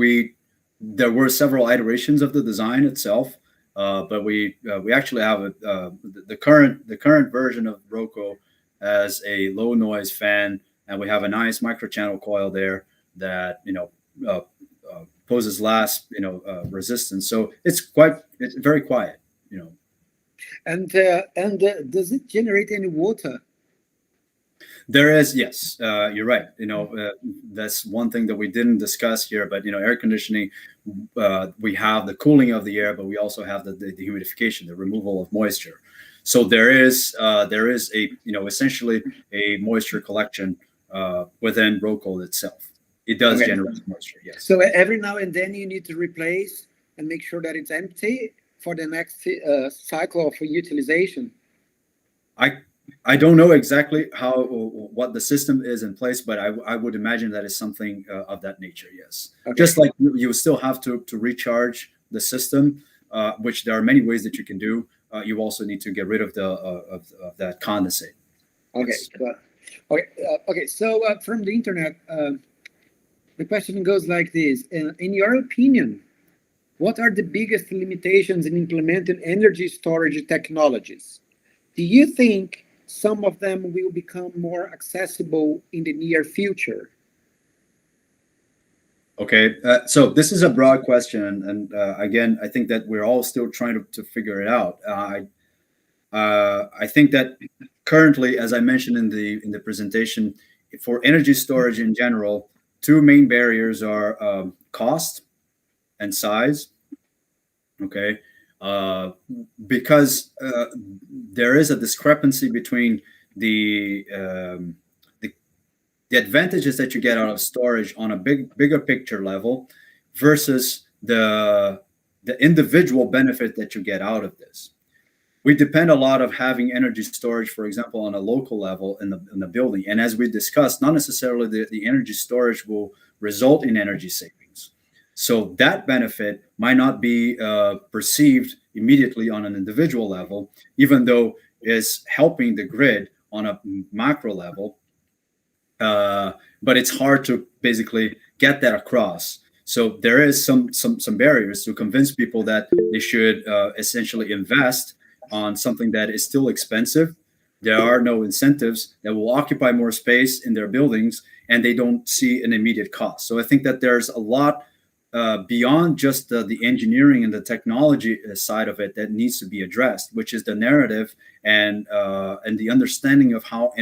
there were several iterations of the design itself, but we actually have the current version of Roco as a low noise fan, and we have a nice microchannel coil there that uh, poses less resistance. So it's very quiet. And does it generate any water? There is, yes, you're right. That's one thing that we didn't discuss here. But air conditioning, we have the cooling of the air, but we also have the humidification, the removal of moisture. So there is a essentially a moisture collection within Roco itself. It does generate moisture, yes. So every now and then you need to replace and make sure that it's empty for the next cycle of utilization. I don't know exactly what the system is in place, but I would imagine that is something of that nature. Yes, just like you still have to recharge the system, which there are many ways that you can do. You also need to get rid of that condensate. Okay, yes. Okay. So from the internet, the question goes like this: in your opinion, what are the biggest limitations in implementing energy storage technologies? Do you think some of them will become more accessible in the near future? Okay, so this is a broad question, and again, I think that we're all still trying to figure it out. I think that currently, as I mentioned in the presentation, for energy storage in general, two main barriers are cost and size. Okay, because there is a discrepancy between the advantages that you get out of storage on a bigger picture level versus the individual benefit that you get out of this. We depend a lot of having energy storage, for example, on a local level in the building. And as we discussed, not necessarily the energy storage will result in energy savings. So that benefit might not be perceived immediately on an individual level, even though it's helping the grid on a macro level. But it's hard to basically get that across. So there is some barriers to convince people that they should essentially invest on something that is still expensive. There are no incentives that will occupy more space in their buildings, and they don't see an immediate cost. So I think that there's a lot beyond just the engineering and the technology side of it that needs to be addressed, which is the narrative and the understanding of how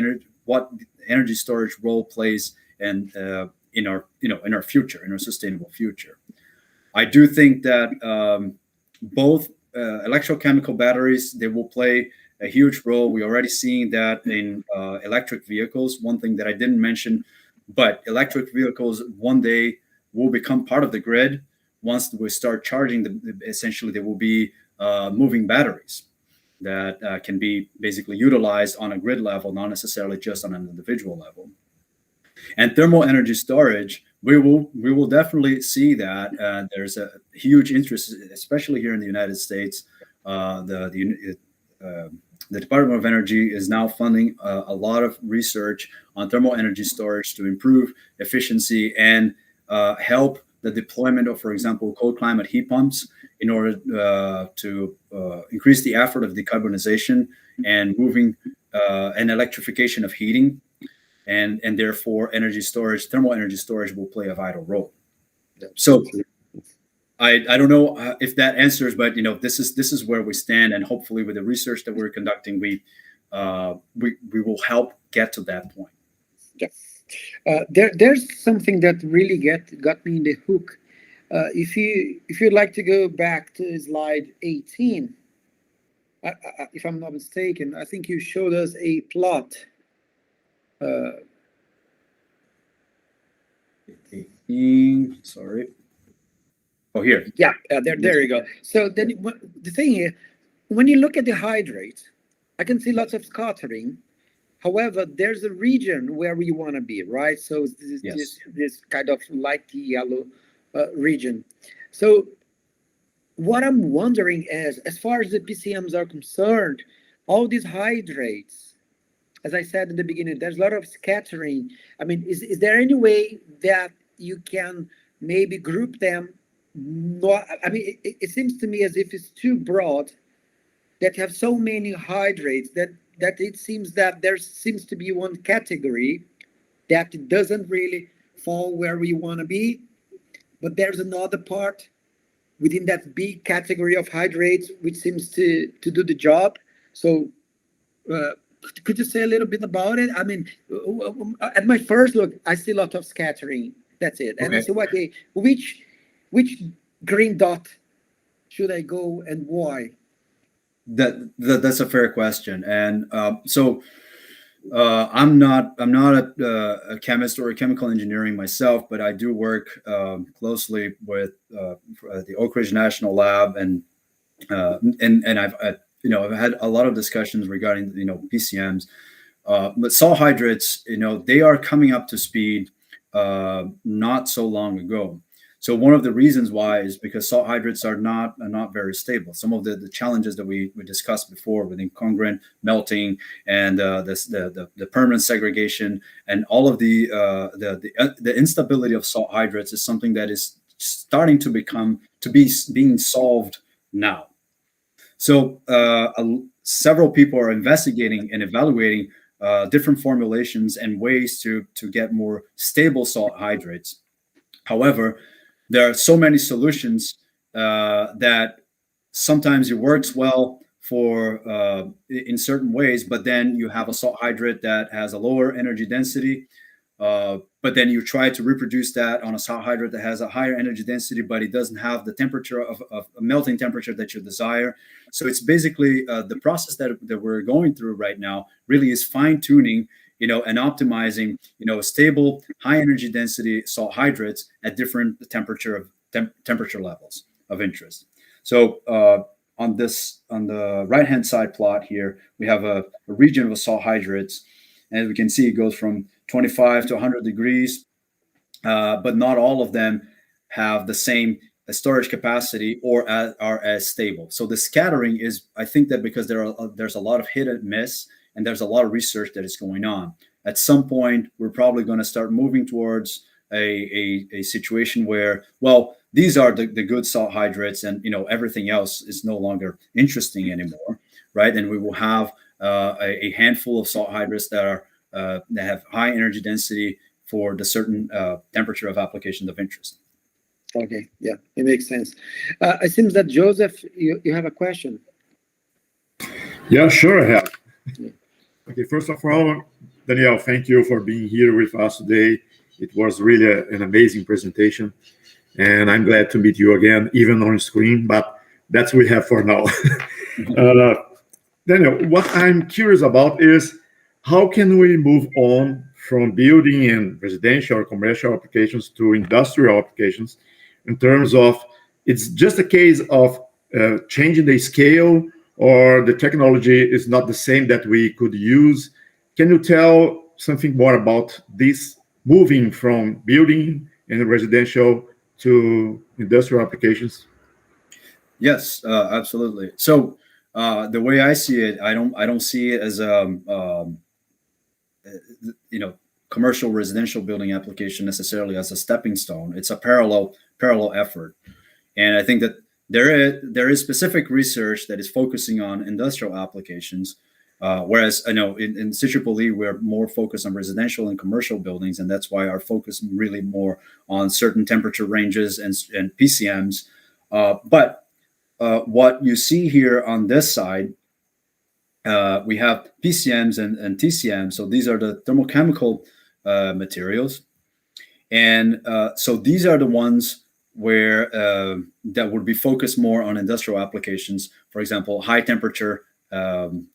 what energy storage role plays in our future, in our sustainable future. I do think that both electrochemical batteries, they will play a huge role. We're already seeing that in electric vehicles. One thing that I didn't mention, but electric vehicles one day will become part of the grid. Once we start charging them, essentially they will be moving batteries that can be basically utilized on a grid level, not necessarily just on an individual level. And thermal energy storage, we will definitely see that there's a huge interest, especially here in the United States. The Department of Energy is now funding a lot of research on thermal energy storage to improve efficiency and help the deployment of, for example, cold climate heat pumps in order to increase the effort of decarbonization and moving and electrification of heating. And therefore, thermal energy storage will play a vital role. So I don't know if that answers, but this is where we stand, and hopefully with the research that we're conducting, we will help get to that point. Yes. There's something that really got me in the hook. If you'd like to go back to slide 18, if I'm not mistaken, I think you showed us a plot. 18, sorry. Oh, here. Yeah, there you go. So then the thing here, when you look at the hydrate, I can see lots of scattering. However, there's a region where we want to be, right? So this kind of light yellow region. So what I'm wondering is, as far as the PCMs are concerned, all these hydrates, as I said in the beginning, there's a lot of scattering. I mean, is there any way that you can maybe group them no, I mean, it seems to me as if it's too broad, that have so many hydrates that it seems that there seems to be one category that doesn't really fall where we want to be, but there's another part within that big category of hydrates which seems to do the job. So uh, could you say a little bit about it? I mean, at my first look, I see a lot of scattering. That's it. And I Okay. say, okay, which green dot should I go and why? That's a fair question, and I'm not a chemist or a chemical engineering myself, but I do work closely with the Oak Ridge National Lab, and I've had a lot of discussions regarding PCMs, but salt hydrates, they are coming up to speed not so long ago. So one of the reasons why is because salt hydrates are not very stable. Some of the challenges that we discussed before with incongruent melting and the permanent segregation and all of the instability of salt hydrates is something that is starting to be being solved now. So several people are investigating and evaluating different formulations and ways to get more stable salt hydrates. However, there are so many solutions that sometimes it works well for in certain ways, but then you have a salt hydrate that has a lower energy density. But then you try to reproduce that on a salt hydrate that has a higher energy density, but it doesn't have the temperature of a melting temperature that you desire. So it's basically the process that we're going through right now really is fine tuning, and optimizing, stable, high energy density salt hydrates at different temperature levels of interest. So on the right hand side plot here, we have a region of salt hydrates, and we can see it goes from 25 to 100 degrees, but not all of them have the same storage capacity or are as stable. So the scattering is, I think that because there's a lot of hit and miss, and there's a lot of research that is going on. At some point, we're probably going to start moving towards a situation where, well, these are the good salt hydrates, and everything else is no longer interesting anymore, right? And we will have a handful of salt hydrates that have high energy density for the certain temperature of application of interest. Okay, yeah, it makes sense. It seems that Joseph, you have a question. Yeah, sure, I have. Yeah. Okay, first of all, Daniel, thank you for being here with us today. It was really an amazing presentation, and I'm glad to meet you again, even on screen, but that's what we have for now. uh, Daniel, what I'm curious about is how can we move on from building and residential or commercial applications to industrial applications in terms of it's just a case of changing the scale, or the technology is not the same that we could use. Can you tell something more about this moving from building and residential to industrial applications? Yes, absolutely. So the way I see it, I don't see it as you know commercial residential building application necessarily as a stepping stone. It's a parallel effort, and I think that there is specific research that is focusing on industrial applications, whereas I know in CEEE we're more focused on residential and commercial buildings, and that's why our focus really more on certain temperature ranges and PCMs. But what you see here on this side, we have PCMs and TCMs. So these are the thermochemical materials, and so these are the ones where that would be focused more on industrial applications. For example, high temperature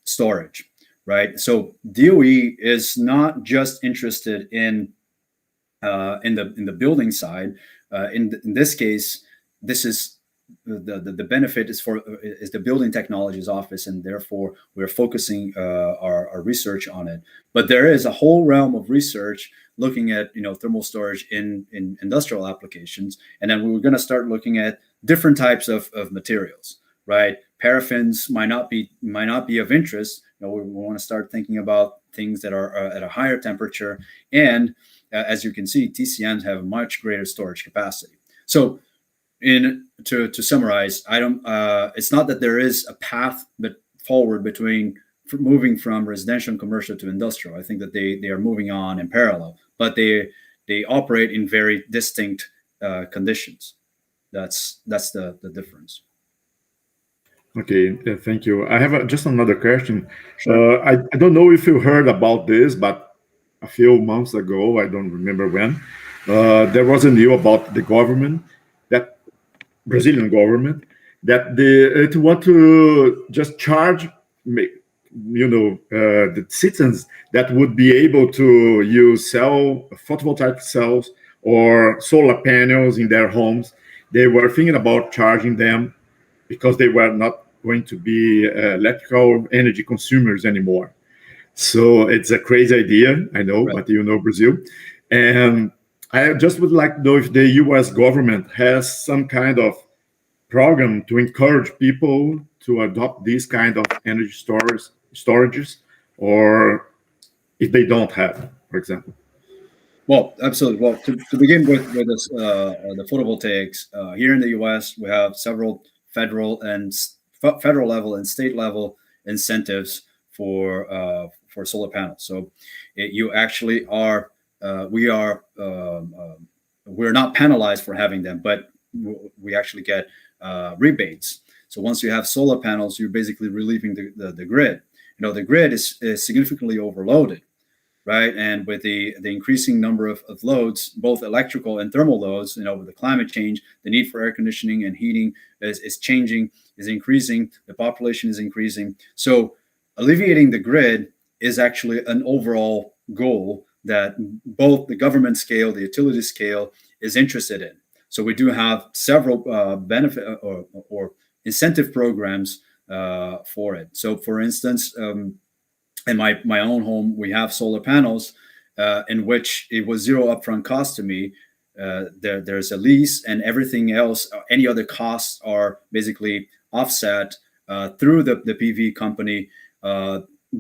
storage, right? So DOE is not just interested in the building side. In this case, this is the benefit is the building technologies office, and therefore we're focusing our research on it. But there is a whole realm of research looking at thermal storage in industrial applications, and then we were going to start looking at different types of materials, right? Paraffins might not be of interest. We want to start thinking about things that are at a higher temperature, and as you can see, TCMs have a much greater storage capacity. So To summarize, I don't. It's not that there is a path forward between moving from residential and commercial to industrial. I think that they are moving on in parallel, but they operate in very distinct conditions. That's the difference. Okay, thank you. I have just another question. Sure. I don't know if you heard about this, but a few months ago, I don't remember when, there was a news about the government, that Brazilian government, that it want to just charge, the citizens that would be able to use photovoltaic cells or solar panels in their homes. They were thinking about charging them because they were not going to be electrical energy consumers anymore. So it's a crazy idea, I know, Right. but you know Brazil. And I just would like to know if the US government has some kind of program to encourage people to adopt these kind of energy storages, or if they don't have, for example. Well, absolutely. Well, to begin with this, the photovoltaics here in the U.S., we have several federal level and state level incentives for solar panels. So you actually are we're not penalized for having them, but we actually get rebates. So once you have solar panels, you're basically relieving the grid. The grid is significantly overloaded, right? And with the increasing number of loads, both electrical and thermal loads, with the climate change, the need for air conditioning and heating is changing, is increasing, the population is increasing. So alleviating the grid is actually an overall goal that both the government scale, the utility scale is interested in. So we do have several benefit or incentive programs for it. So for instance, in my own home, we have solar panels in which it was zero upfront cost to me. There's a lease, and everything else, any other costs are basically offset through the PV company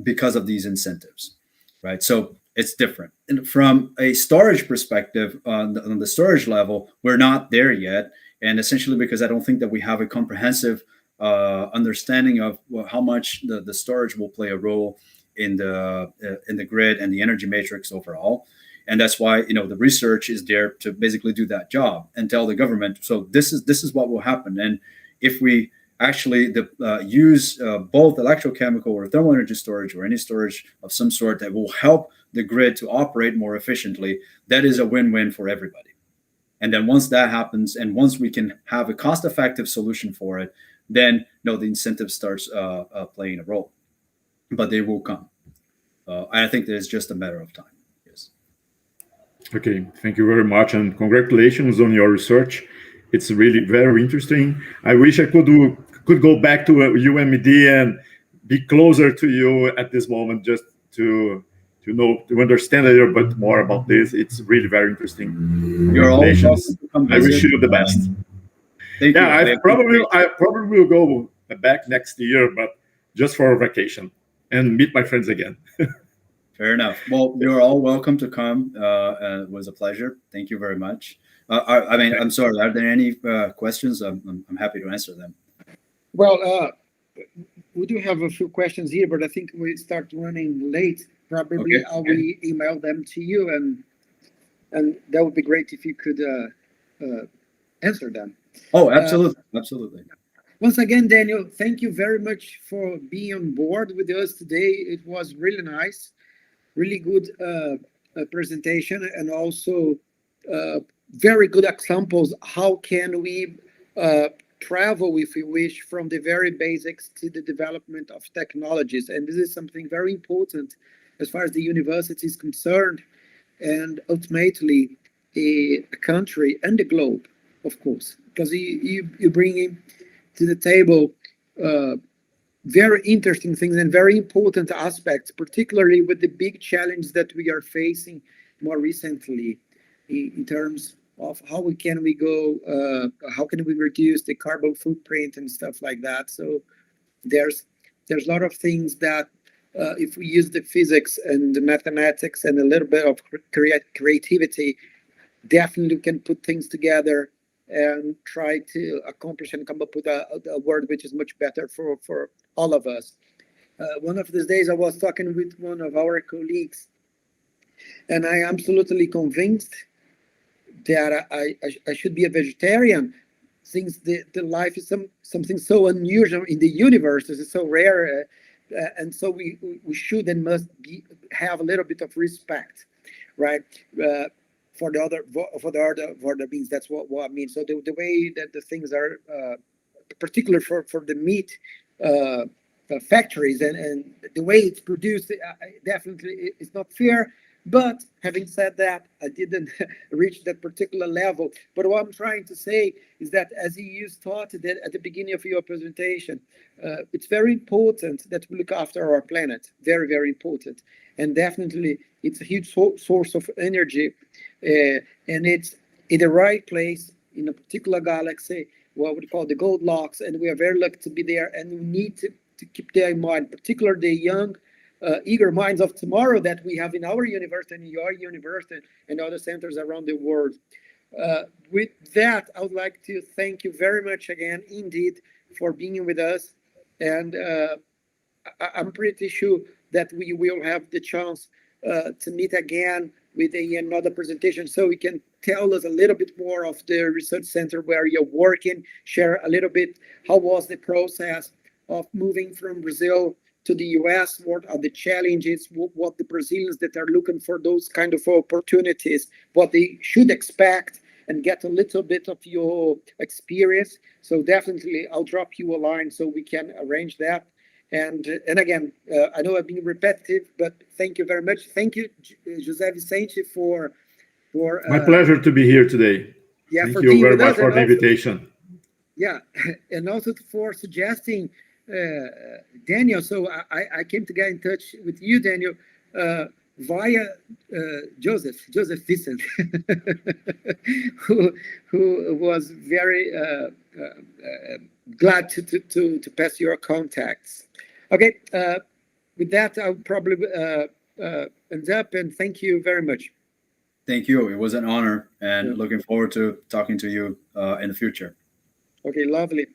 because of these incentives, right? So it's different. And from a storage perspective, on the storage level, we're not there yet. And essentially because I don't think that we have a comprehensive understanding of how much the storage will play a role in the grid and the energy matrix overall. And that's why the research is there to basically do that job and tell the government, so this is what will happen. And if we actually use both electrochemical or thermal energy storage or any storage of some sort that will help the grid to operate more efficiently, that is a win-win for everybody. And then once that happens, and once we can have a cost-effective solution for it, then the incentive starts playing a role. But they will come. I think that it's just a matter of time. Yes. Okay, thank you very much, and congratulations on your research. It's really very interesting. I wish I could go back to UMD and be closer to you at this moment, just to understand a little bit more about this. It's really very interesting. You're all welcome to come I wish visit. you the best. Thank you. I probably will go back next year, but just for a vacation and meet my friends again. Fair enough. Well, you're all welcome to come. It was a pleasure. Thank you very much. I'm sorry. Are there any questions? I'm happy to answer them. Well, we do have a few questions here, but I think we start running late. Probably Okay. I will email them to you, and that would be great if you could answer them. Oh, absolutely, absolutely. Once again, Daniel, thank you very much for being on board with us today. It was really nice, really good presentation, and also very good examples. How can we travel, if we wish, from the very basics to the development of technologies? And this is something very important as far as the university is concerned, and ultimately a country and the globe, of course, because you bring in to the table very interesting things and very important aspects, particularly with the big challenge that we are facing more recently in terms of how can we reduce the carbon footprint and stuff like that. So there's a lot of things that if we use the physics and the mathematics and a little bit of creativity, definitely can put things together and try to accomplish and come up with a word which is much better for all of us. One of these days, I was talking with one of our colleagues, and I am absolutely convinced that I should be a vegetarian, since the life is something so unusual in the universe. It's so rare, and so we should and must have a little bit of respect, right? For the other beings. That's what I mean. So the way that the things are, particular for the meat factories, and the way it's produced, definitely it's not fair. But having said that, I didn't reach that particular level. But what I'm trying to say is that, as you started at the beginning of your presentation, it's very important that we look after our planet. Very, very important. And definitely, it's a huge source of energy. And it's in the right place, in a particular galaxy, what we call the Goldilocks. And we are very lucky to be there. And we need to keep that in mind, particularly the young, eager minds of tomorrow that we have in our university and in your university and other centers around the world. With that, I would like to thank you very much again, indeed, for being with us. And I'm pretty sure that we will have the chance to meet again with another presentation, so we can tell us a little bit more of the research center where you're working, share a little bit how was the process of moving from Brazil to the US, what are the challenges, what the Brazilians that are looking for those kind of opportunities, what they should expect, and get a little bit of your experience. So definitely I'll drop you a line so we can arrange that. And again, I know I've been repetitive, but thank you very much. Thank you, José Vicente, for my pleasure to be here today. Yeah, thank you very much for the invitation. Yeah, and also for suggesting Daniel. So I came to get in touch with you, Daniel, via Joseph Vicente, who was very glad to pass your contacts. Okay, with that, I'll probably end up, and thank you very much. Thank you. It was an honor, and looking forward to talking to you in the future. Okay, lovely.